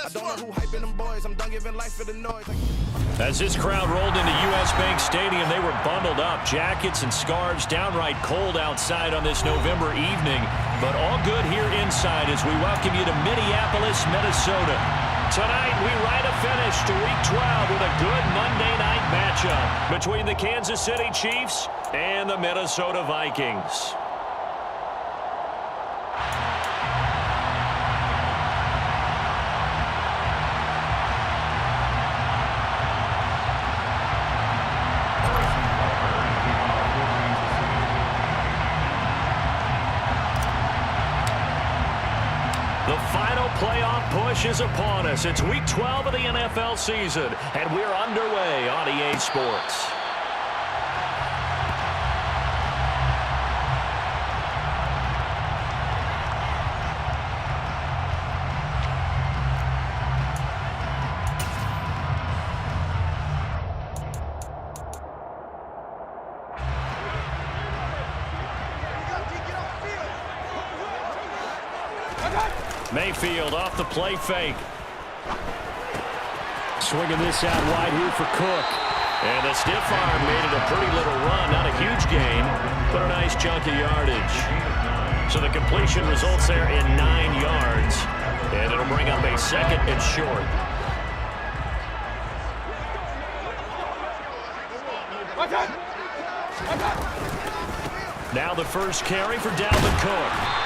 I don't know who hyping them boys. I'm done giving life for the noise. As this crowd rolled into U.S. Bank Stadium, they were bundled up, jackets and scarves, downright cold outside on this November evening. But all good here inside as we welcome you to Minneapolis, Minnesota. Tonight, we write a finish to Week 12 with a good Monday night matchup between the Kansas City Chiefs and the Minnesota Vikings. The final playoff push is upon us. It's Week 12 of the NFL season, and we're underway on EA Sports. Mayfield off the play fake. Swinging this out wide here for Cook. And the stiff arm made it a pretty little run. Not a huge gain, but a nice chunk of yardage. So the completion results there in 9 yards. And it'll bring up a second and short. Now the first carry for Dalvin Cook.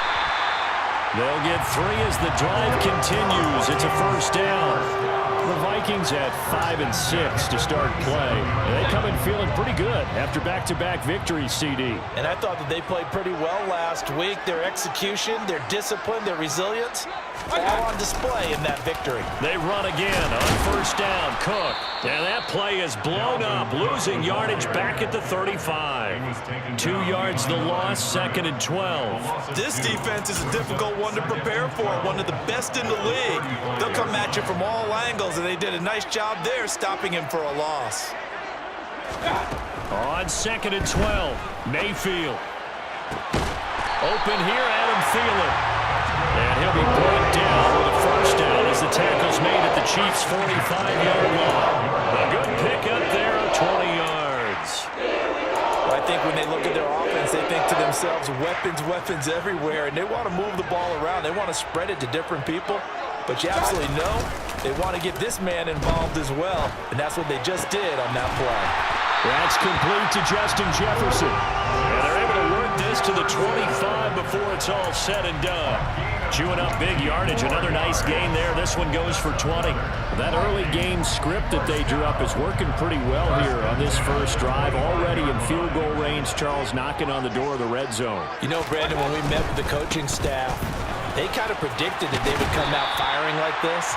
They'll get 3 as the drive continues. It's a first down. The Vikings at 5 and 6 to start play. They come in feeling pretty good after back-to-back victories, CD. And I thought that they played pretty well last week. Their execution, their discipline, their resilience, all on display in that victory. They run again on first down. Cook. And that play is blown up, losing yardage back at the 35. 2 yards the loss, second and 12. This defense is a difficult one to prepare for, one of the best in the league. They'll come at you from all angles, and they did a nice job there stopping him for a loss. On second and 12, Mayfield. Open here, Adam Thielen. And he'll be brought down with a first down as the tackle's made at the Chiefs' 45-yard line. A good pickup there of 20 yards. Well, I think when they look at their offense, they think to themselves, weapons everywhere, and they want to move the ball around. They want to spread it to different people. But you absolutely know they want to get this man involved as well, and that's what they just did on that play. That's complete to Justin Jefferson. And they're able to work this to the 25 before it's all said and done. Chewing up big yardage. Another nice gain there. This one goes for 20. That early game script that they drew up is working pretty well here on this first drive. Already in field goal range, Charles knocking on the door of the red zone. You know, Brandon, when we met with the coaching staff, they kind of predicted that they would come out firing like this.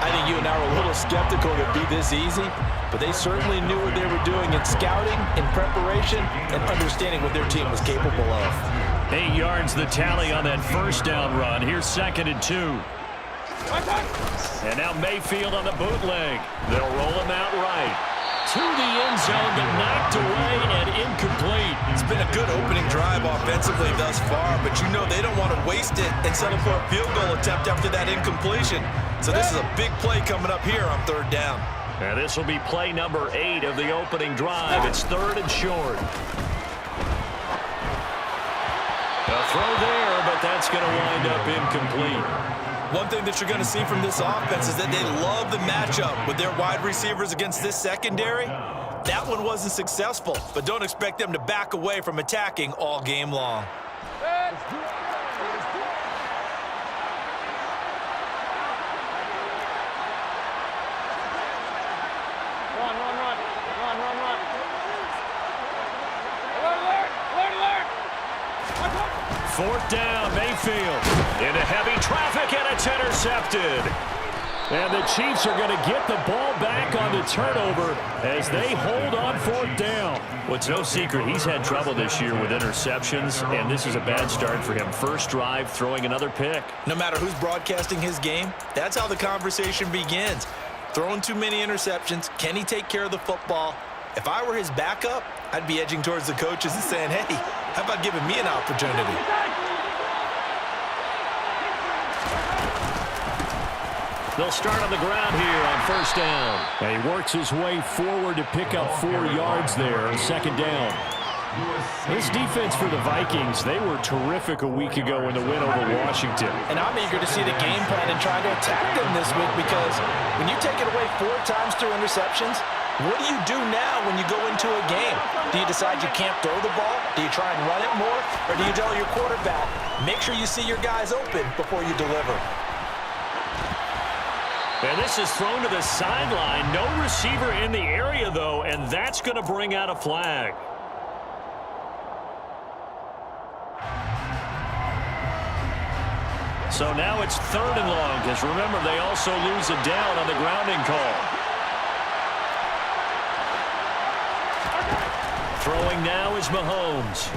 I think you and I were a little skeptical it would be this easy, but they certainly knew what they were doing in scouting, in preparation, and understanding what their team was capable of. 8 yards the tally on that first down run. Here's second and 2. And now Mayfield on the bootleg. They'll roll him out right. To the end zone, but knocked away and incomplete. It's been a good opening drive offensively thus far, but you know they don't want to waste it and settle for a field goal attempt after that incompletion. So this is a big play coming up here on third down. And this will be play number 8 of the opening drive. It's third and short. A throw there, but that's going to wind up incomplete. One thing that you're going to see from this offense is that they love the matchup with their wide receivers against this secondary. That one wasn't successful, but don't expect them to back away from attacking all game long. Fourth down, Mayfield. Into heavy traffic, and it's intercepted. And the Chiefs are going to get the ball back on the turnover as they hold on fourth down. Well, it's no secret he's had trouble this year with interceptions, and this is a bad start for him. First drive, throwing another pick. No matter who's broadcasting his game, that's how the conversation begins. Throwing too many interceptions, can he take care of the football? If I were his backup, I'd be edging towards the coaches and saying, hey, how about giving me an opportunity? 4 They'll start on the ground here on first down. And he works his way forward to pick up 4 yards there on second down. This defense for the Vikings, they were terrific a week ago in the win over Washington. And I'm eager to see the game plan and try to attack them this week, because when you take it away 4 times through interceptions, what do you do now when you go into a game? Do you decide you can't throw the ball? Do you try and run it more? Or do you tell your quarterback, make sure you see your guys open before you deliver? And this is thrown to the sideline. No receiver in the area, though, and that's going to bring out a flag. So now it's 3rd and long, because remember, they also lose a down on the grounding call. Throwing now is Mahomes.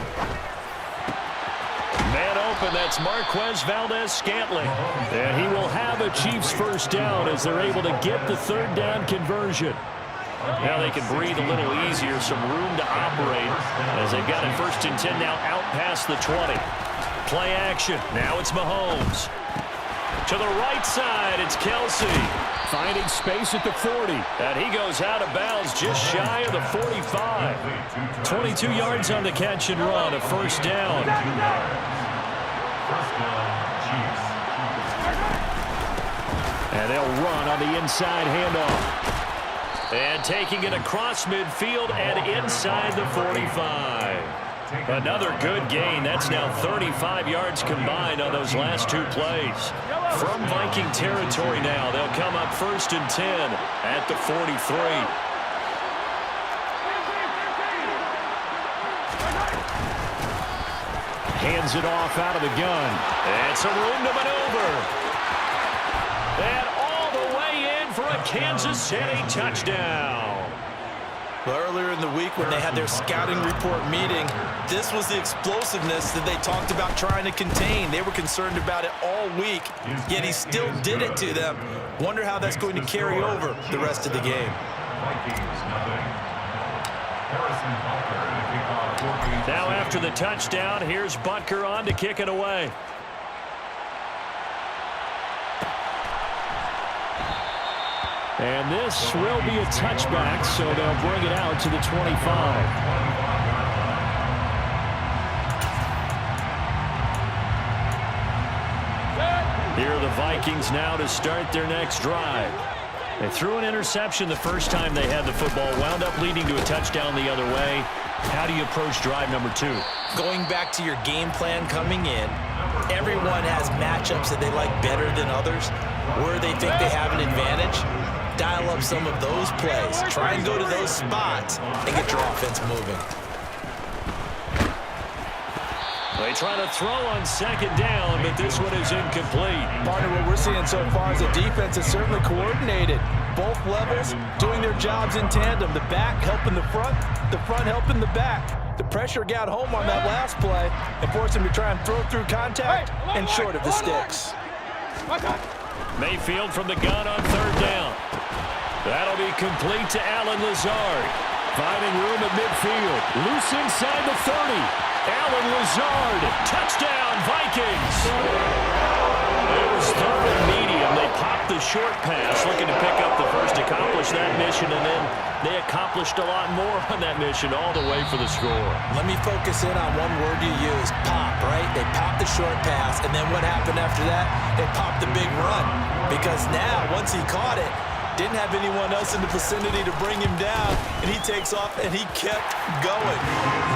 Man open, that's Marquez Valdez-Scantling. And he will have a Chiefs first down as they're able to get the 3rd down conversion. Now they can breathe a little easier, some room to operate as they've got it 1st and 10 now out past the 20. Play action. Now it's Mahomes. To the right side, it's Kelsey. Finding space at the 40. And he goes out of bounds just shy of the 45. 22 yards on the catch and run, a first down. And they'll run on the inside handoff. And taking it across midfield and inside the 45. Another good gain. That's now 35 yards combined on those last 2 plays. From Viking territory now, they'll come up 1st and 10 at the 43. Hands it off out of the gun. And some room to maneuver. And all the way in for a Kansas City touchdown. Well, earlier in the week when they had their scouting report meeting, this was the explosiveness that they talked about trying to contain. They were concerned about it all week, yet he still did it to them. Wonder how that's going to carry over the rest of the game. Now after the touchdown, here's Butker on to kick it away. And this will be a touchback, so they'll bring it out to the 25. Here are the Vikings now to start their next drive. They threw an interception the first time they had the football, wound up leading to a touchdown the other way. How do you approach drive number 2? Going back to your game plan coming in, everyone has matchups that they like better than others, where they think they have an advantage. Dial up some of those plays. Try and go to those spots and get your offense moving. They try to throw on second down, but this one is incomplete. Partner, what we're seeing so far is the defense is certainly coordinated. Both levels doing their jobs in tandem. The back helping the front helping the back. The pressure got home on that last play and forced him to try and throw through contact and short of the sticks. Mayfield from the gun on 3rd down. That'll be complete to Allen Lazard. Finding room at midfield. Loose inside the 30. Allen Lazard. Touchdown, Vikings. It was 3rd and medium. They popped the short pass, looking to pick up the first, accomplish that mission, and then they accomplished a lot more on that mission all the way for the score. Let me focus in on one word you used, pop, right? They popped the short pass, and then what happened after that? They popped the big run, because now, once he caught it, didn't have anyone else in the vicinity to bring him down, and he takes off, and he kept going.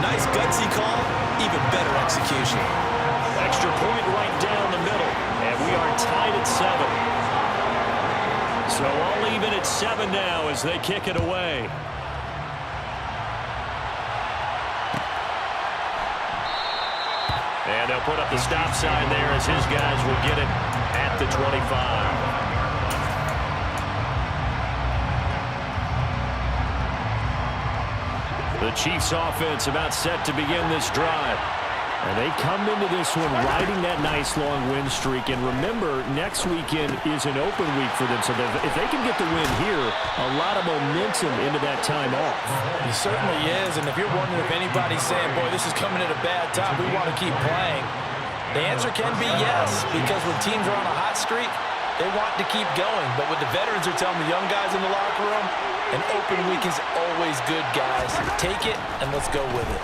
Nice gutsy call, even better execution. Extra point right down the middle, and we are tied at 7. So all even at 7 now as they kick it away. And they'll put up the stop sign there as his guys will get it at the 25. The Chiefs offense about set to begin this drive. And they come into this one riding that nice long win streak. And remember, next weekend is an open week for them. So if they can get the win here, a lot of momentum into that time off. It certainly is. And if you're wondering if anybody's saying, boy, this is coming at a bad time, we want to keep playing, the answer can be yes. Because when teams are on a hot streak, They want to keep going, but what the veterans are telling the young guys in the locker room, an open week is always good, guys. Take it, and let's go with it.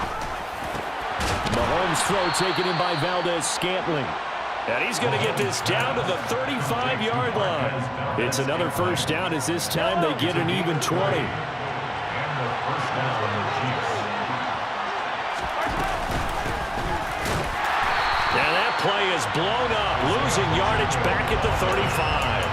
Mahomes' throw taken in by Valdez-Scantling. And he's going to get this down to the 35-yard line. It's another first down as this time they get an even 20. And that play is blown up, losing yardage back at the 35.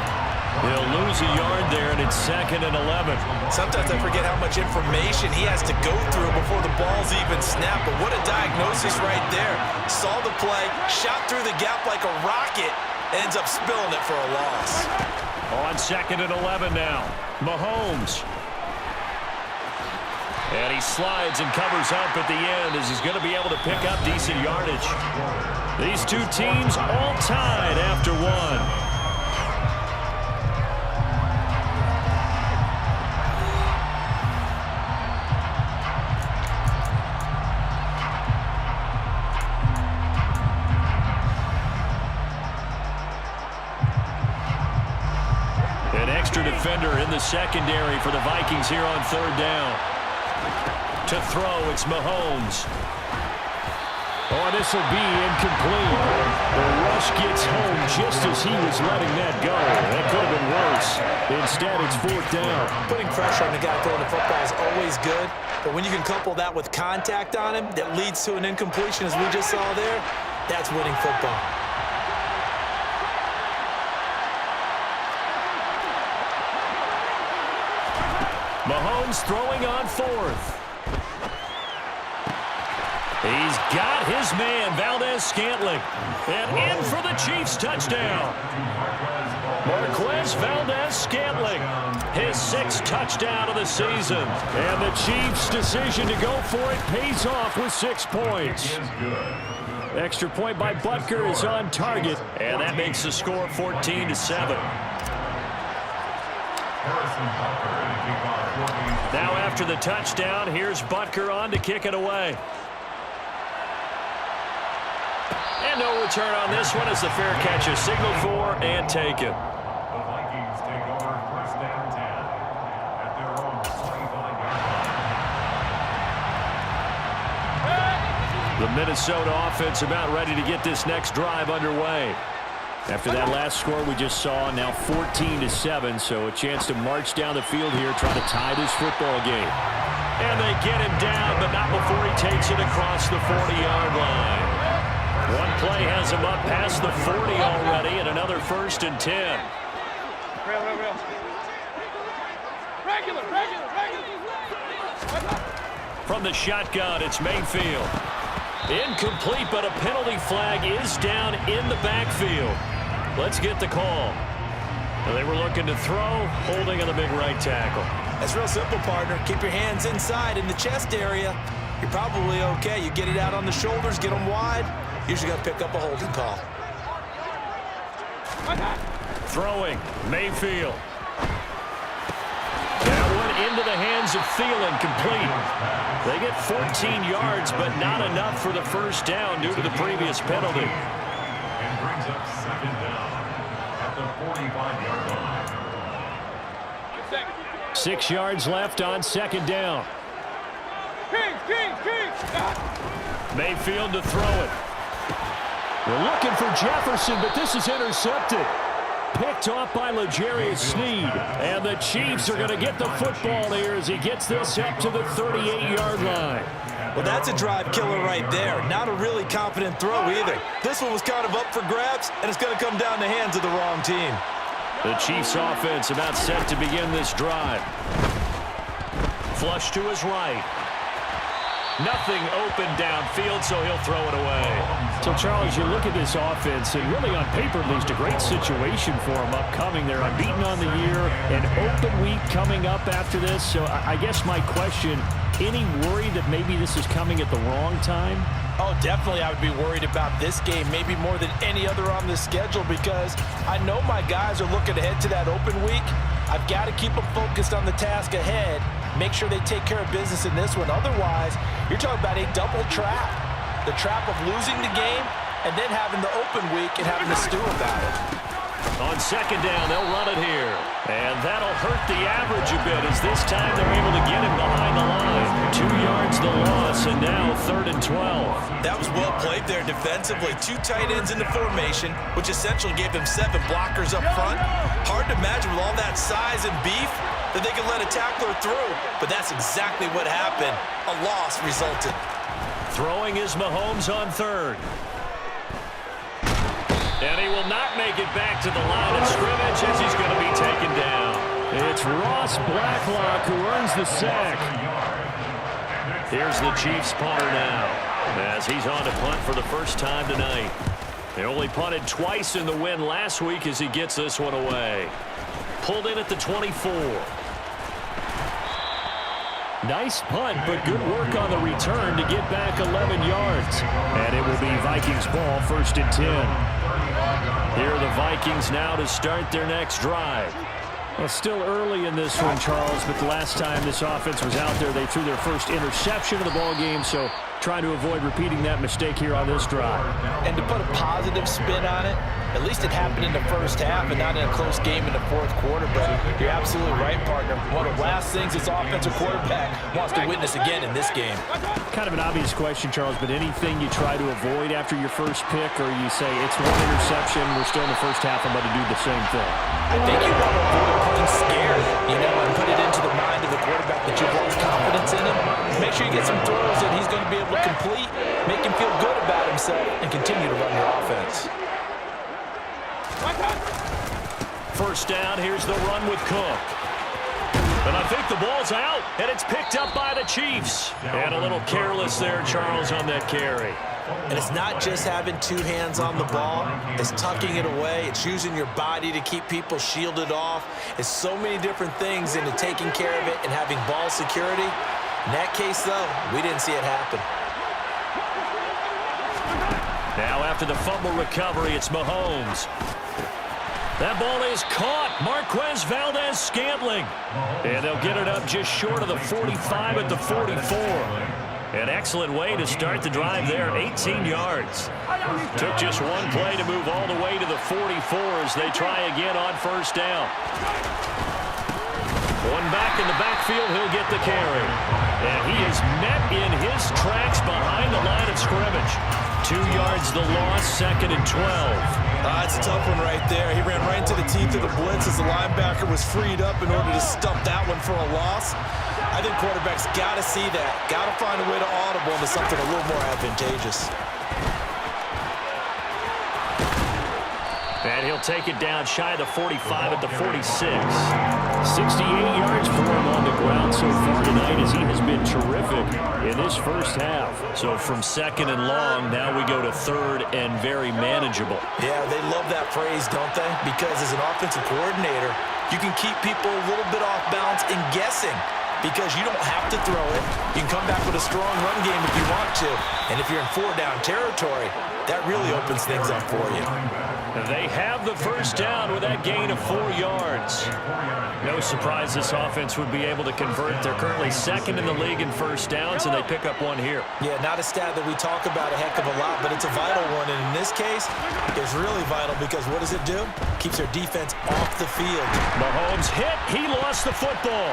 He'll lose a yard there, and it's 2nd and 11. Sometimes I forget how much information he has to go through before the ball's even snapped. But what a diagnosis right there. Saw the play, shot through the gap like a rocket, ends up spilling it for a loss. On 2nd and 11 now, Mahomes. And he slides and covers up at the end as he's going to be able to pick up decent yardage. These two teams all tied after one. An extra defender in the secondary for the Vikings here on 3rd down. To throw, it's Mahomes. Oh, this will be incomplete. The rush gets home just as he was letting that go. That could have been worse. Instead, it's 4th down. Putting pressure on the guy throwing the football is always good, but when you can couple that with contact on him that leads to an incompletion, as we just saw there, that's winning football. Mahomes throwing on 4th. He's got his man, Valdez-Scantling. And in for the Chiefs touchdown. Marquez Valdez-Scantling, his 6th touchdown of the season. And the Chiefs' decision to go for it pays off with 6 points. Extra point by Butker is on target. And that makes the score 14-7. Now after the touchdown, here's Butker on to kick it away. And no return on this one as the fair catch is signaled for and taken. The Vikings take over 1st and 10 at their own 25-yard line. The Minnesota offense about ready to get this next drive underway. After that last score we just saw, now 14-7, so a chance to march down the field here, try to tie this football game. And they get him down, but not before he takes it across the 40-yard line. One play has him up past the 40 already, and another 1st and 10. From the shotgun, it's Mayfield. Incomplete, but a penalty flag is down in the backfield. Let's get the call. Well, they were looking to throw, holding on the big right tackle. That's real simple, partner. Keep your hands inside in the chest area. You're probably okay. You get it out on the shoulders, get them wide. Usually got to pick up a holding call. Throwing, Mayfield. That one into the hands of Thielen, complete. They get 14 yards, but not enough for the first down due to the previous penalty. And brings up 2nd down at the 45-yard line. 6 yards left on 2nd down. Mayfield to throw it. They're looking for Jefferson, but this is intercepted. Picked off by L'Jarius Sneed. And the Chiefs are going to get the football here as he gets this up to the 38-yard line. Well, that's a drive killer right there. Not a really confident throw either. This one was kind of up for grabs, and it's going to come down the hands of the wrong team. The Chiefs offense about set to begin this drive. Flush to his right. Nothing open downfield, so he'll throw it away. So, Charles, you look at this offense, and really on paper, at least a great situation for them upcoming. They're unbeaten on the year, an open week coming up after this. So I guess my question, any worry that maybe this is coming at the wrong time? Oh, definitely I would be worried about this game, maybe more than any other on the schedule, because I know my guys are looking ahead to that open week. I've got to keep them focused on the task ahead, make sure they take care of business in this one. Otherwise, you're talking about a double trap. The trap of losing the game and then having the open week and having to stew about it. On second down, they'll run it here. And that'll hurt the average a bit as this time they're able to get him behind the line. 2 yards the loss, and now 3rd and 12. That was well played there defensively. 2 tight ends in the formation, which essentially gave them 7 blockers up front. Hard to imagine with all that size and beef that they could let a tackler through. But that's exactly what happened. A loss resulted. Throwing is Mahomes on 3rd. And he will not make it back to the line of scrimmage as he's going to be taken down. It's Ross Blacklock who earns the sack. Here's the Chiefs punter now as he's on to punt for the first time tonight. They only punted twice in the win last week as he gets this one away. Pulled in at the 24. Nice punt, but good work on the return to get back 11 yards. And it will be Vikings ball, 1st and 10. Here are the Vikings now to start their next drive. Well, still early in this one, Charles, but the last time this offense was out there, they threw their first interception of the ball game, so trying to avoid repeating that mistake here on this drive. And to put a positive spin on it, at least it happened in the first half and not in a close game in the 4th quarter. But you're absolutely right, partner. One of the last things this offensive quarterback wants to witness again in this game. Kind of an obvious question, Charles, but anything you try to avoid after your first pick, or you say it's 1 interception, we're still in the first half, I'm going to do the same thing? I think you want to avoid playing scared, and put it into the mind of the quarterback that you've lost confidence in him. Make sure you get some throws that he's going to be able to complete, make him feel good about himself, and continue to run your offense. First down, here's the run with Cook. And I think the ball's out, and it's picked up by the Chiefs. And a little careless there, Charles, on that carry. And it's not just having 2 hands on the ball. It's tucking it away. It's using your body to keep people shielded off. It's so many different things into taking care of it and having ball security. In that case, though, we didn't see it happen. Now after the fumble recovery, it's Mahomes. That ball is caught. Marquez Valdez-Scantling. And they'll get it up just short of the 45 at the 44. An excellent way to start the drive there, 18 yards. Took just one play to move all the way to the 44 as they try again on first down. One back in the backfield, he'll get the carry. And he is met in his tracks behind the line of scrimmage. 2 yards the loss, 2nd and 12. It's a tough one right there. He ran right into the teeth of the blitz as the linebacker was freed up in order to stump that one for a loss. I think quarterbacks got to see that. Got to find a way to audible into something a little more advantageous. And he'll take it down shy of the 45 at the 46. 68 yards for him on the ground so far tonight as he has been terrific in this first half. So from 2nd and long, now we go to 3rd and very manageable. Yeah, they love that phrase, don't they? Because as an offensive coordinator, you can keep people a little bit off balance and guessing. Because you don't have to throw it. You can come back with a strong run game if you want to. And if you're in 4-down territory, that really opens things up for you. They have the first down with that gain of 4 yards. No surprise this offense would be able to convert. They're currently 2nd in the league in first downs, and they pick up one here. Yeah, not a stat that we talk about a heck of a lot, but it's a vital one. And in this case, it's really vital because what does it do? Keeps their defense off the field. Mahomes hit. He lost the football.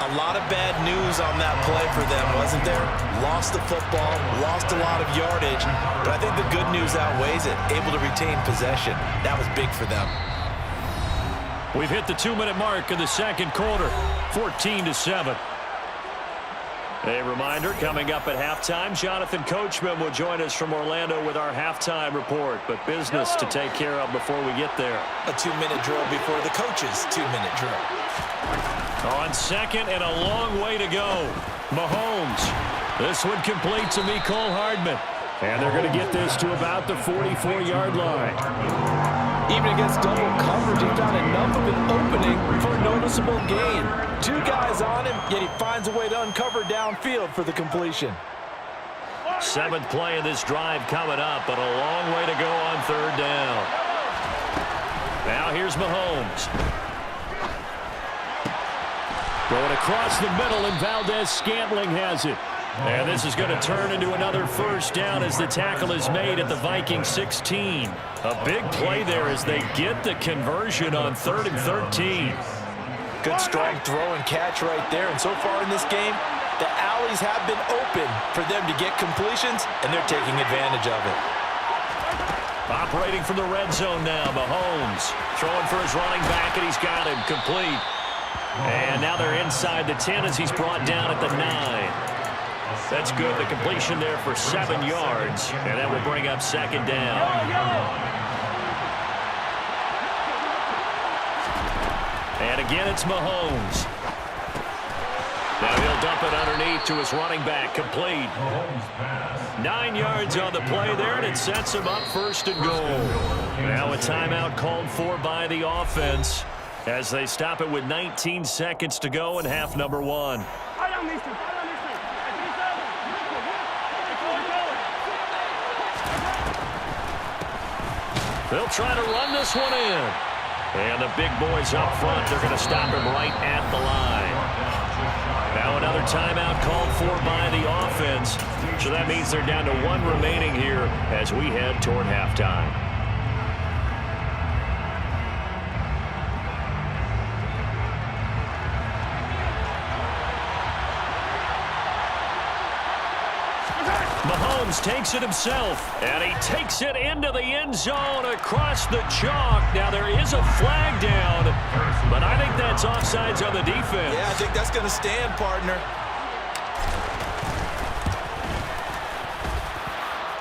A lot of bad news on that play for them, wasn't there? Lost the football, lost a lot of yardage, but I think the good news outweighs it. Able to retain possession. That was big for them. We've hit the 2-minute mark in the 2nd quarter, 14-7. A reminder, coming up at halftime, Jonathan Coachman will join us from Orlando with our halftime report, but business to take care of before we get there. A 2-minute drill before the coach's 2-minute drill. On 2nd and a long way to go. Mahomes. This one complete to Mecole Hardman. And they're going to get this to about the 44-yard line. Even against double coverage, he found enough of an opening for a noticeable gain. 2 guys on him, yet he finds a way to uncover downfield for the completion. 7th play of this drive coming up, but a long way to go on 3rd down. Now here's Mahomes. Going across the middle, and Valdez-Scantling has it. And this is going to turn into another first down as the tackle is made at the Vikings 16. A big play there as they get the conversion on 3rd and 13. Good strong throw and catch right there. And so far in this game, the alleys have been open for them to get completions, and they're taking advantage of it. Operating from the red zone now, Mahomes throwing for his running back, and he's got him complete. And now they're inside the 10 as he's brought down at the 9. That's good. The completion there for 7 yards, and that will bring up 2nd down. And again, it's Mahomes. Now he'll dump it underneath to his running back, complete. 9 yards on the play there, and it sets him up 1st and goal. Now a timeout called for by the offense as they stop it with 19 seconds to go in half number 1. They'll try to run this one in. And the big boys up front, they're going to stop him right at the line. Now another timeout called for by the offense. So that means they're down to 1 remaining here as we head toward halftime. Mahomes takes it himself, and he takes it into the end zone across the chalk. Now there is a flag down, but I think that's offsides on the defense. Yeah, I think that's going to stand, partner.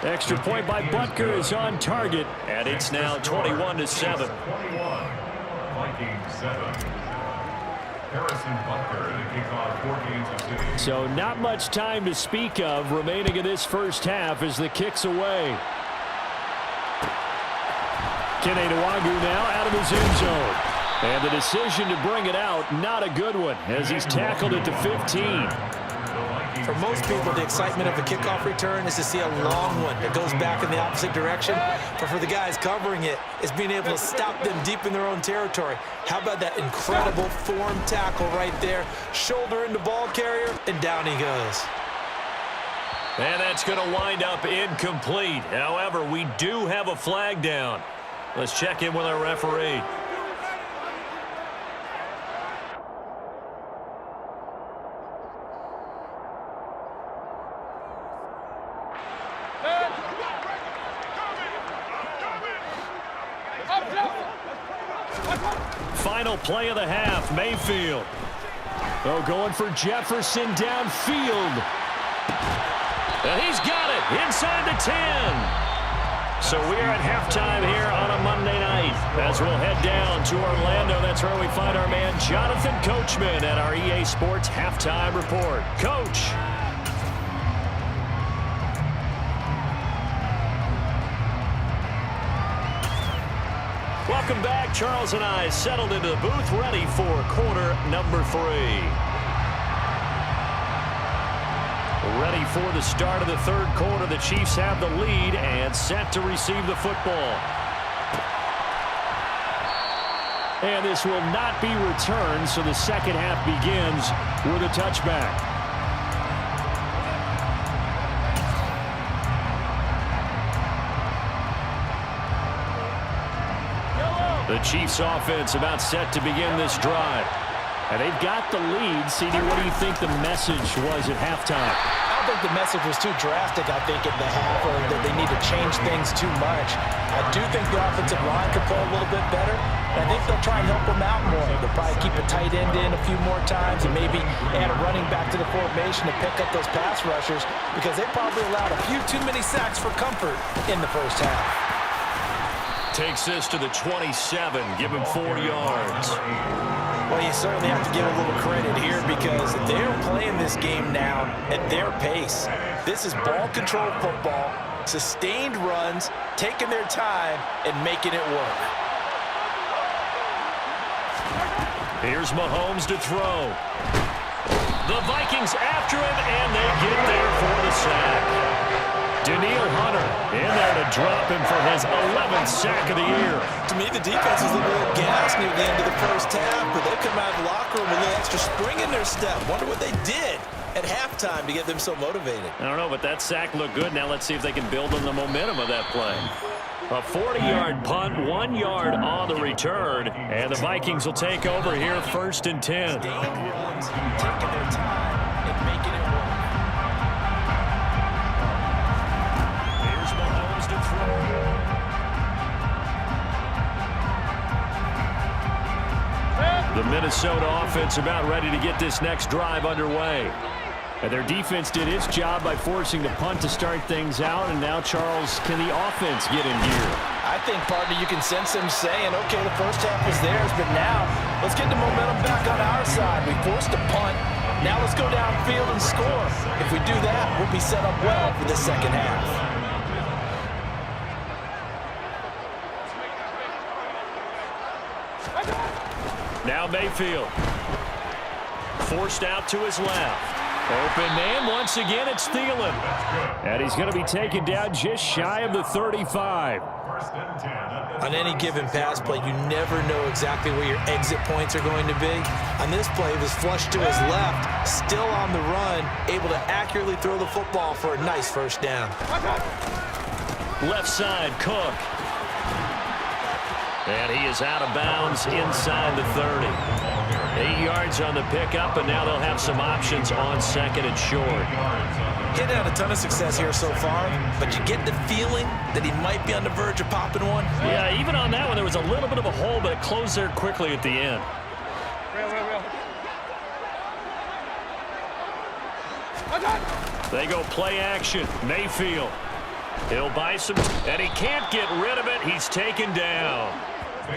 Extra point by Butker is on target, and it's now 21-7. Vikings 7. Harrison Butker to kick off 4 games of city. So not much time to speak of remaining in this first half as the kick's away. Kenny Nwagu now out of his end zone. And the decision to bring it out, not a good one, as he's tackled at the 15. For most people, the excitement of a kickoff return is to see a long one that goes back in the opposite direction. But for the guys covering it, it's being able to stop them deep in their own territory. How about that incredible form tackle right there? Shoulder into ball carrier, and down he goes. And that's going to wind up incomplete. However, we do have a flag down. Let's check in with our referee. Final play of the half, Mayfield. Oh, going for Jefferson downfield. And he's got it inside the 10. So we are at halftime here on a Monday night as we'll head down to Orlando. That's where we find our man Jonathan Coachman at our EA Sports Halftime Report. Coach. Welcome back. Charles and I settled into the booth, ready for quarter number 3. Ready for the start of the 3rd quarter. The Chiefs have the lead and set to receive the football. And this will not be returned, so the second half begins with a touchback. The Chiefs offense about set to begin this drive. And they've got the lead. CD, what do you think the message was at halftime? I don't think the message was too drastic, I think, in the half, or that they need to change things too much. I do think the offensive line could play a little bit better. And I think they'll try and help them out more. They'll probably keep a tight end in a few more times and maybe add a running back to the formation to pick up those pass rushers because they probably allowed a few too many sacks for comfort in the first half. Takes this to the 27. Give him 4 yards. Well, you certainly have to give a little credit here because they're playing this game now at their pace. This is ball control football, sustained runs, taking their time, and making it work. Here's Mahomes to throw. The Vikings after him, and they get there for the sack. Daniil Hunter in there to drop him for his 11th sack of the year. To me, the defense was a little gassed near the end of the first half, but they come out of the locker room with a little extra spring in their step. Wonder what they did at halftime to get them so motivated. I don't know, but that sack looked good. Now let's see if they can build on the momentum of that play. A 40-yard punt, 1 yard on the return, and the Vikings will take over here, 1st and 10. Taking their time and making it work. Here's Mahomes to throw. The Minnesota offense about ready to get this next drive underway. And their defense did its job by forcing the punt to start things out. And now, Charles, can the offense get in gear? I think, partner, you can sense them saying, okay, the first half was theirs, but now let's get the momentum back on our side. We forced a punt. Now let's go downfield and score. If we do that, we'll be set up well for the second half. Now Mayfield. Forced out to his left. Open man. Once again, it's Thielen. And he's going to be taken down just shy of the 35. On any given pass play, you never know exactly where your exit points are going to be. On this play, it was flushed to his left, still on the run, able to accurately throw the football for a nice first down. Left side, Cook. And he is out of bounds inside the 30. 8 yards on the pickup, and now they'll have some options on 2nd and short. He hadn't had a ton of success here so far, but you get the feeling that he might be on the verge of popping one. Yeah, even on that one, there was a little bit of a hole, but it closed there quickly at the end. They go play action. Mayfield. He'll buy some, and he can't get rid of it. He's taken down.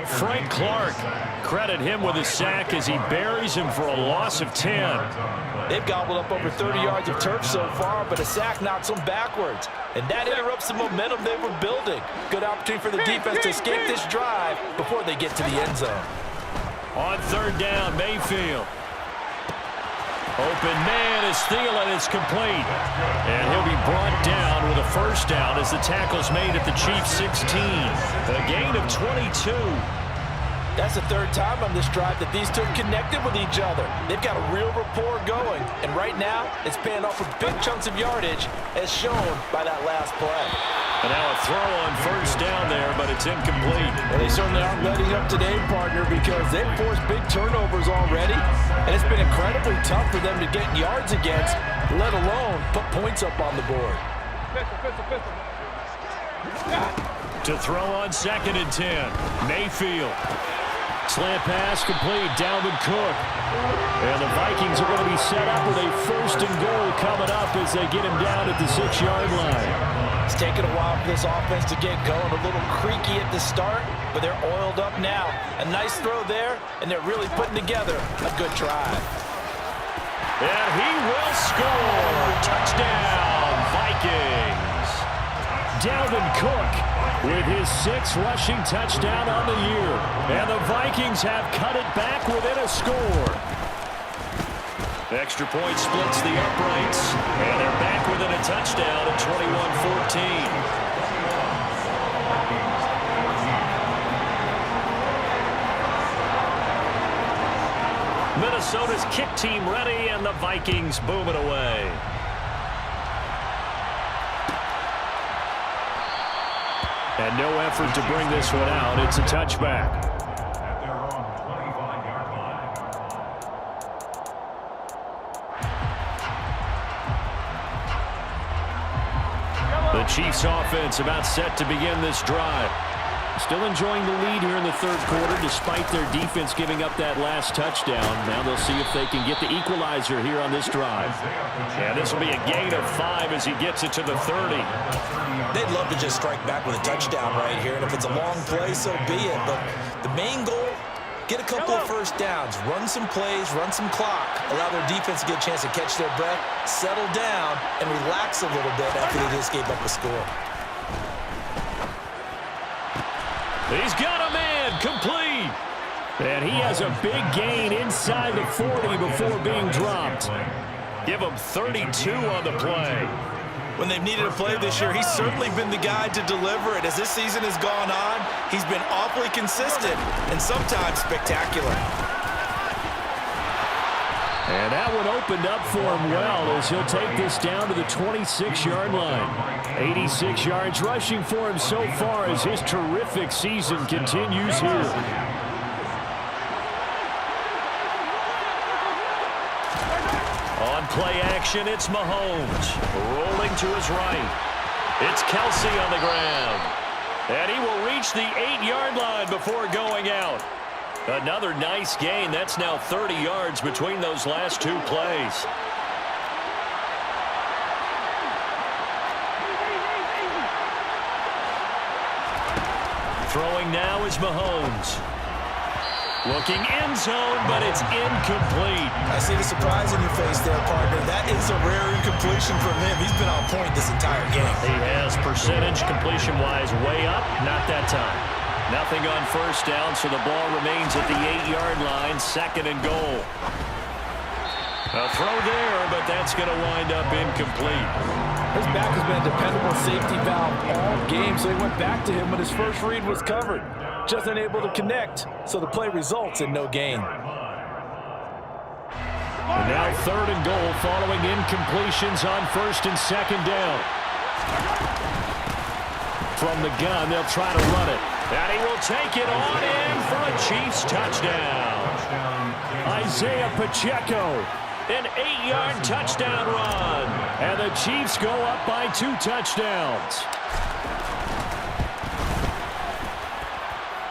Frank Clark, credit him with a sack as he buries him for a loss of 10. They've gobbled up over 30 yards of turf so far, but a sack knocks them backwards. And that interrupts the momentum they were building. Good opportunity for the defense to escape this drive before they get to the end zone. On 3rd down, Mayfield. Open man as Thielen is complete. And he'll be brought down with a first down as the tackle's made at the Chiefs' 16. A gain of 22. That's the 3rd time on this drive that these two have connected with each other. They've got a real rapport going. And right now, it's paying off with big chunks of yardage as shown by that last play. And now a throw on 1st down there, but it's incomplete. Well, they certainly aren't letting up today, partner, because they've forced big turnovers already. And it's been incredibly tough for them to get yards against, let alone put points up on the board. To throw on 2nd and 10. Mayfield. Slant pass complete. Dalvin Cook. And the Vikings are going to be set up with a 1st and goal coming up as they get him down at the 6-yard line. It's taken a while for this offense to get going. A little creaky at the start, but they're oiled up now. A nice throw there, and they're really putting together a good drive. And he will score. Touchdown, Vikings. Dalvin Cook with his 6th rushing touchdown on the year. And the Vikings have cut it back within a score. Extra point splits the uprights, and they're back within a touchdown at 21-14. Minnesota's kick team ready, and the Vikings boom it away. And no effort to bring this one out. It's a touchback. The Chiefs offense about set to begin this drive. Still enjoying the lead here in the 3rd quarter despite their defense giving up that last touchdown. Now they'll see if they can get the equalizer here on this drive. And this will be a gain of 5 as he gets it to the 30. They'd love to just strike back with a touchdown right here, and if it's a long play, so be it. But the main goal, get a couple of first downs, run some plays, run some clock, allow their defense to get a chance to catch their breath, settle down, and relax a little bit after they just gave up a score. He's got a man, complete. And he has a big gain inside the 40 before being dropped. Give him 32 on the play. When they've needed a play this year, he's certainly been the guy to deliver it. As this season has gone on, he's been awfully consistent and sometimes spectacular. opened up for him well as he'll take this down to the 26-yard line. 86 yards rushing for him so far as his terrific season continues here. On play action, it's Mahomes. Rolling to his right. It's Kelsey on the ground. And he will reach the 8-yard line before going out. Another nice gain. That's now 30 yards between those last two plays. Throwing now is Mahomes. Looking end zone, but it's incomplete. I see the surprise in your face there, partner. That is a rare incompletion from him. He's been on point this entire game. He has percentage completion-wise way up. Not that time. Nothing on first down, so the ball remains at the 8-yard line, 2nd and goal. A throw there, but that's going to wind up incomplete. His back has been a dependable safety valve all game, so he went back to him when his first read was covered. Just unable to connect, so the play results in no gain. And now 3rd and goal following incompletions on 1st and 2nd down. From the gun, they'll try to run it. And he will take it on in for a Chiefs touchdown. Isaiah Pacheco, an 8-yard touchdown run. And the Chiefs go up by 2 touchdowns.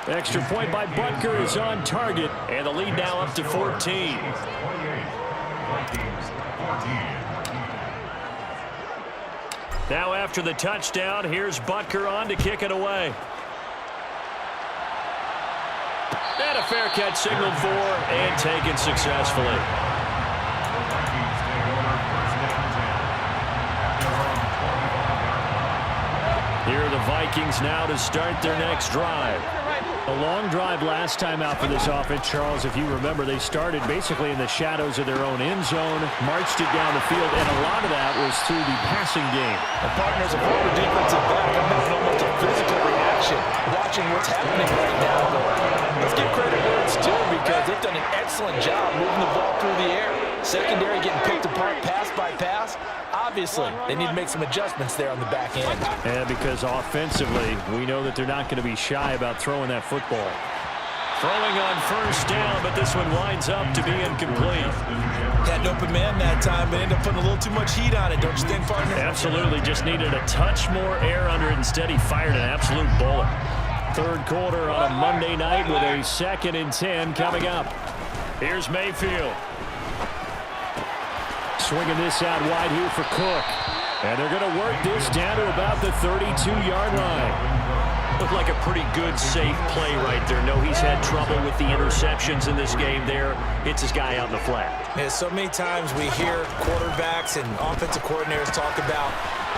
Extra point by Butker is on target, and the lead now up to 14. Vikings 14. Now after the touchdown, here's Butker on to kick it away. And a fair catch signaled for and taken successfully. Vikings take over 1st down 10. Here are the Vikings now to start their next drive. A long drive last time out for this offense, Charles. If you remember, they started basically in the shadows of their own end zone, marched it down the field, and a lot of that was through the passing game. The partners of former defensive back, I'm having almost a physical reaction watching what's happening right now. But let's give credit where it's due because they've done an excellent job moving the ball through the air. Secondary getting picked apart pass by pass. Obviously, they need to make some adjustments there on the back end. And because offensively, we know that they're not going to be shy about throwing that football. Throwing on 1st down, but this one winds up to be incomplete. Had an open man that time, but ended up putting a little too much heat on it, don't you think, partner? Absolutely, just needed a touch more air under it. Instead, he fired an absolute bullet. 3rd quarter on a Monday night with a 2nd and 10 coming up. Here's Mayfield. Swinging this out wide here for Cook. And they're going to work this down to about the 32-yard line. Looked like a pretty good, safe play right there. No, he's had trouble with the interceptions in this game there. Hits his guy out in the flat. Yeah, so many times we hear quarterbacks and offensive coordinators talk about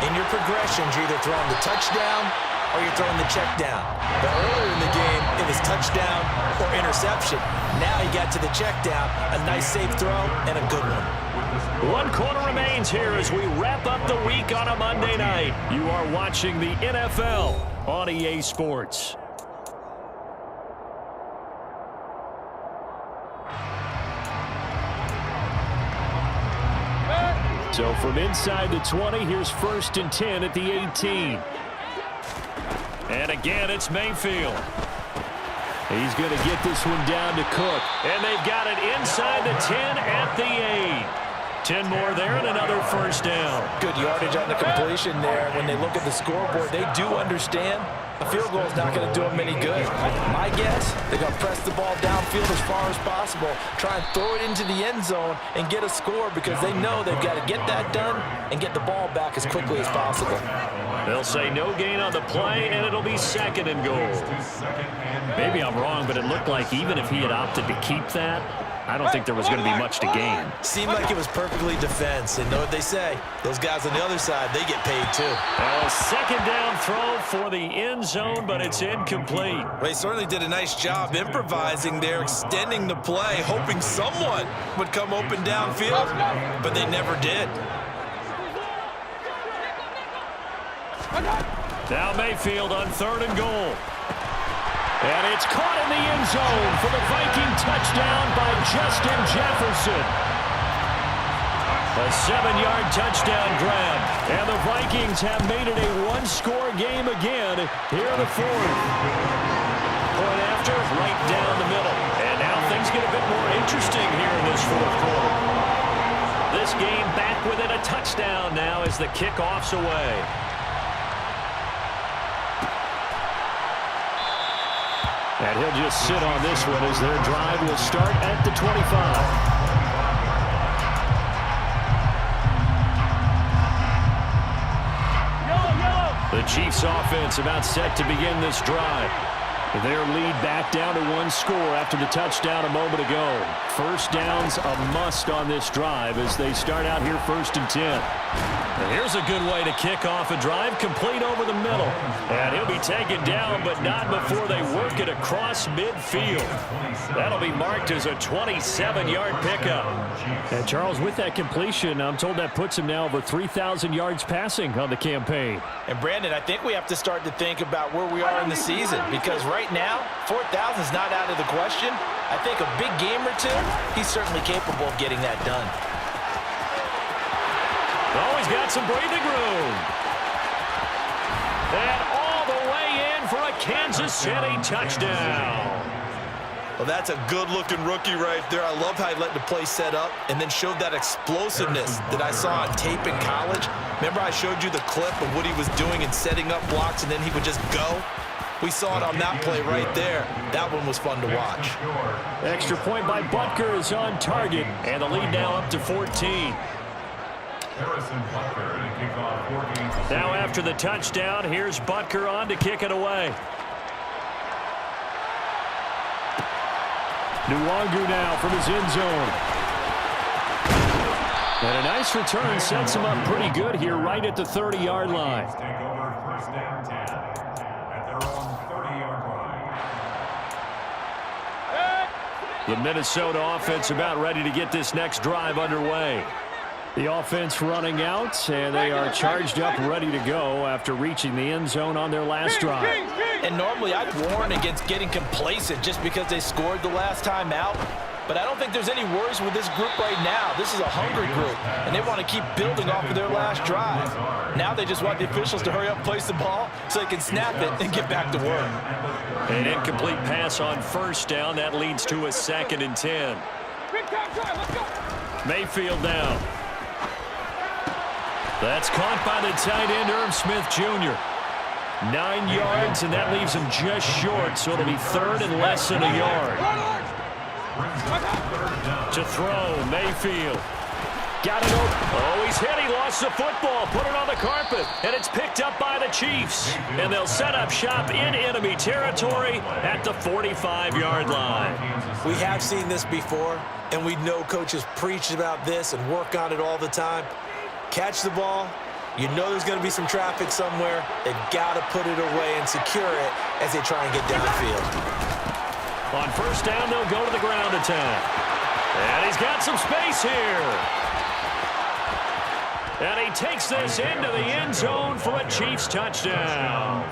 in your progressions, you're either throwing the touchdown or you're throwing the check down. But earlier in the game, it was touchdown or interception. Now he got to the check down, a nice safe throw, and a good one. 1 quarter remains here as we wrap up the week on a Monday night. You are watching the NFL on EA Sports. So from inside the 20, here's 1st and 10 at the 18. And again, it's Mayfield. He's going to get this one down to Cook. And they've got it inside the 10 at the 8. 10 more there and another 1st down. Good yardage on the completion there. When they look at the scoreboard, they do understand a field goal is not going to do them any good. My guess, they're going to press the ball downfield as far as possible, try and throw it into the end zone and get a score because they know they've got to get that done and get the ball back as quickly as possible. They'll say no gain on the play, and it'll be 2nd and goal. Maybe I'm wrong, but it looked like even if he had opted to keep that, I don't think there was going to be much to gain. Seemed like it was perfectly defense, and know what they say. Those guys on the other side, they get paid too. A 2nd down throw for the end zone, but it's incomplete. They certainly did a nice job improvising there, extending the play, hoping someone would come open downfield, but they never did. Now Mayfield on 3rd and goal. And it's caught in the end zone for the Viking touchdown by Justin Jefferson. A 7-yard touchdown grab. And the Vikings have made it a one-score game again here in the fourth. Point after, right down the middle. And now things get a bit more interesting here in this fourth quarter. This game back within a touchdown now as the kickoff's away. And he'll just sit on this one as their drive will start at the 25. The Chiefs offense about set to begin this drive. Their lead back down to one score after the touchdown a moment ago. First down's a must on this drive as they start out here 1st and 10. And here's a good way to kick off a drive, complete over the middle. And he'll be taken down, but not before they work it across midfield. That'll be marked as a 27-yard pickup. And Charles, with that completion, I'm told that puts him now over 3,000 yards passing on the campaign. And Brandon, I think we have to start to think about where we are in the season, because right now, 4,000 is not out of the question. I think a big game or two, he's certainly capable of getting that done. Oh, he's got some breathing room. And all the way in for a Kansas City touchdown. Well, that's a good-looking rookie right there. I love how he let the play set up and then showed that explosiveness that I saw on tape in college. Remember I showed you the clip of what he was doing and setting up blocks, and then he would just go? We saw it on that play right there. That one was fun to watch. Extra point by Butker is on target, and the lead now up to 14. Now after the touchdown, here's Butker on to kick it away. Nwangu now from his end zone. And a nice return sets him up pretty good here right at the 30-yard line. Take over 1st down 10 at their own 30-yard line. The Minnesota offense about ready to get this next drive underway. The offense running out, and they are charged up, ready to go after reaching the end zone on their last drive. And normally I'd warn against getting complacent just because they scored the last time out. But I don't think there's any worries with this group right now. This is a hungry group, and they want to keep building off of their last drive. Now they just want the officials to hurry up, place the ball, so they can snap it and get back to work. An incomplete pass on 1st down. That leads to a 2nd and 10. Mayfield down. That's caught by the tight end, Irv Smith Jr. 9 yards, and that leaves him just short, so it'll be 3rd and less than a yard. To throw, Mayfield. Got it open. Oh, he's hit. He lost the football. Put it on the carpet, and it's picked up by the Chiefs. And they'll set up shop in enemy territory at the 45-yard line. We have seen this before, and we know coaches preach about this and work on it all the time. Catch the ball. You know there's going to be some traffic somewhere. They've got to put it away and secure it as they try and get downfield. On 1st down, they'll go to the ground attack. And he's got some space here. And he takes this into the end zone for a Chiefs touchdown.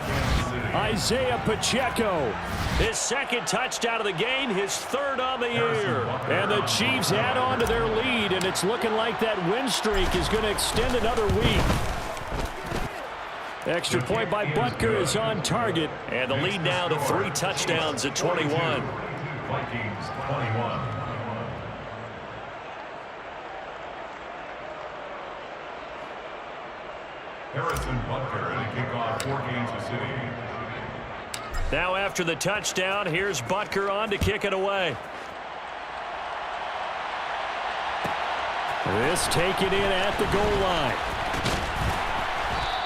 Isaiah Pacheco, his 2nd touchdown of the game, his 3rd on the year. And the Chiefs add on to their lead, and it's looking like that win streak is going to extend another week. Extra point by Butker is on target, and the lead now to 3 touchdowns at 21. Vikings 21. Harrison Butker to kick off for Kansas City. Now after the touchdown, here's Butker on to kick it away. This taken in at the goal line.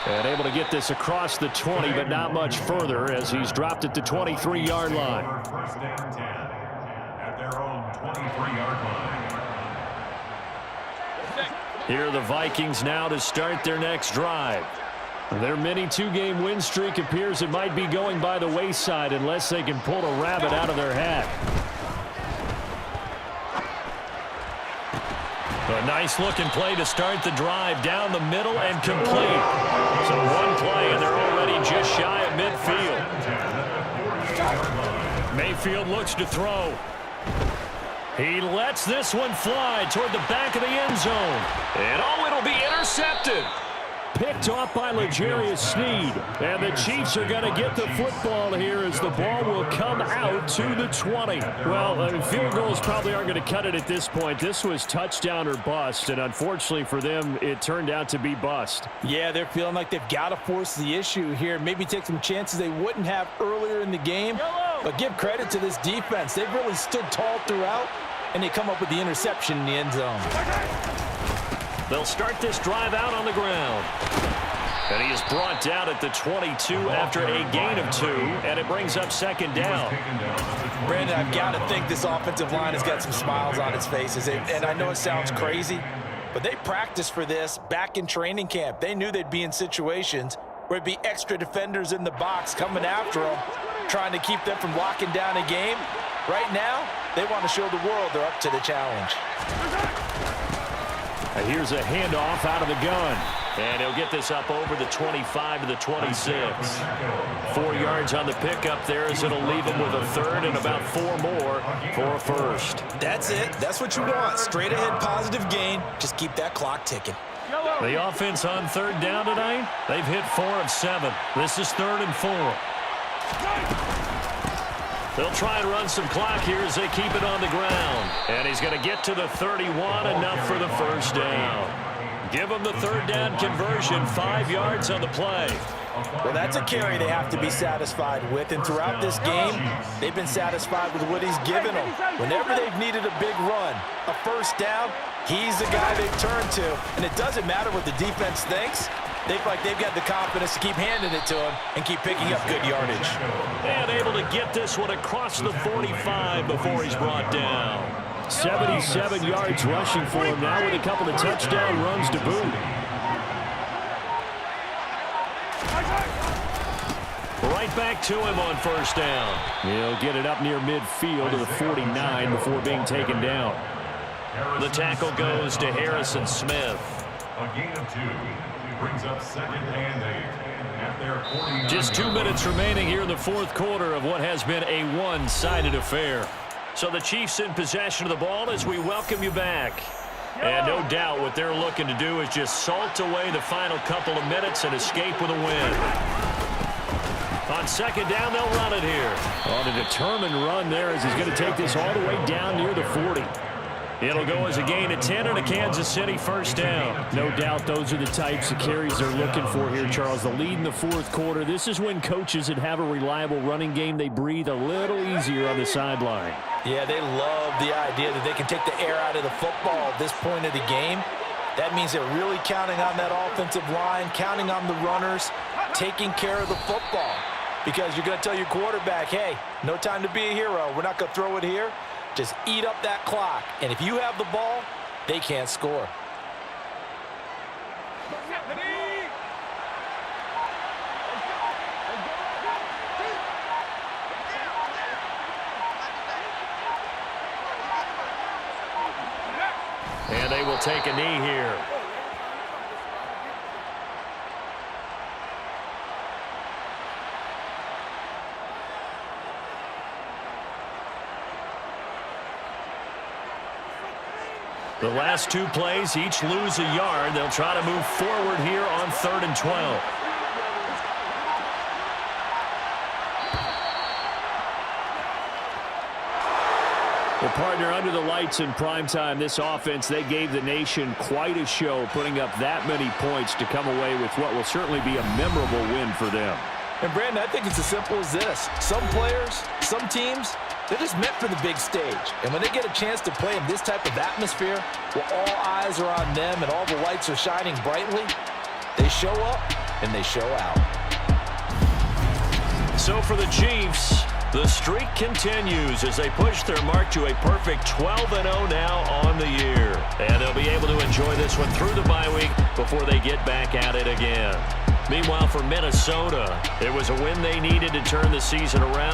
And able to get this across the 20, but not much further as he's dropped at the 23-yard line. 1st down 10 at their own 23-yard line. Here are the Vikings now to start their next drive. Their mini 2-game win streak appears it might be going by the wayside unless they can pull a rabbit out of their hat. A nice-looking play to start the drive down the middle and complete. So one play, and they're already just shy of midfield. Mayfield looks to throw. He lets this one fly toward the back of the end zone. And it'll be intercepted. Picked off by L'Jarius Sneed. And the Chiefs are going to get the football here as the ball will come out to the 20. Well, field goals probably aren't going to cut it at this point. This was touchdown or bust, and unfortunately for them, it turned out to be bust. Yeah, they're feeling like they've got to force the issue here. Maybe take some chances they wouldn't have earlier in the game. But give credit to this defense. They've really stood tall throughout, and they come up with the interception in the end zone. They'll start this drive out on the ground. And he is brought down at the 22 after a gain of 2, and it brings up second down. Brandon, I've got to think this offensive line has got some smiles on its faces. And I know it sounds crazy, but they practiced for this back in training camp. They knew they'd be in situations where it'd be extra defenders in the box coming after them, trying to keep them from locking down a game. Right now, they want to show the world they're up to the challenge. Here's a handoff out of the gun. And he'll get this up over the 25 to the 26. 4 yards on the pickup there as it'll leave him with a third and about 4 more for a first. That's it. That's what you want. Straight ahead positive gain. Just keep that clock ticking. The offense on third down tonight, they've hit 4 of 7. This is 3rd and 4. They'll try and run some clock here as they keep it on the ground. And he's going to get to the 31, enough for the first down. Give them the third down conversion, 5 yards on the play. Well, that's a carry they have to be satisfied with. And throughout this game, they've been satisfied with what he's given them. Whenever they've needed a big run, a first down, he's the guy they've turned to. And it doesn't matter what the defense thinks. They feel like they've got the confidence to keep handing it to him and keep picking up good yardage. And able to get this one across the 45 before he's brought down. 77 yards rushing for him now with a couple of touchdown runs to boot. Right back to him on first down. He'll get it up near midfield to the 49 before being taken down. The tackle goes to Harrison Smith. A gain of 2 brings up 2nd and 8 at their 49. Just 2 minutes remaining here in the fourth quarter of what has been a one-sided affair. So the Chiefs in possession of the ball as we welcome you back. And no doubt what they're looking to do is just salt away the final couple of minutes and escape with a win. On second down, they'll run it here. On a determined run there as he's going to take this all the way down near the 40. It'll go as a gain of 10 and a Kansas City first down. No doubt those are the types of carries they're looking for here, Charles. The lead in the fourth quarter. This is when coaches that have a reliable running game, they breathe a little easier on the sideline. Yeah, they love the idea that they can take the air out of the football at this point of the game. That means they're really counting on that offensive line, counting on the runners, taking care of the football. Because you're going to tell your quarterback, hey, no time to be a hero. We're not going to throw it here. Just eat up that clock. And if you have the ball, they can't score. And they will take a knee here. The last 2 plays, each lose a yard. They'll try to move forward here on 3rd and 12. Well, partner, under the lights in primetime, this offense, they gave the nation quite a show, putting up that many points to come away with what will certainly be a memorable win for them. And, Brandon, I think it's as simple as this. Some players, some teams, they're just meant for the big stage. And when they get a chance to play in this type of atmosphere, where all eyes are on them and all the lights are shining brightly, they show up and they show out. So for the Chiefs, the streak continues as they push their mark to a perfect 12-0 now on the year. And they'll be able to enjoy this one through the bye week before they get back at it again. Meanwhile, for Minnesota, it was a win they needed to turn the season around.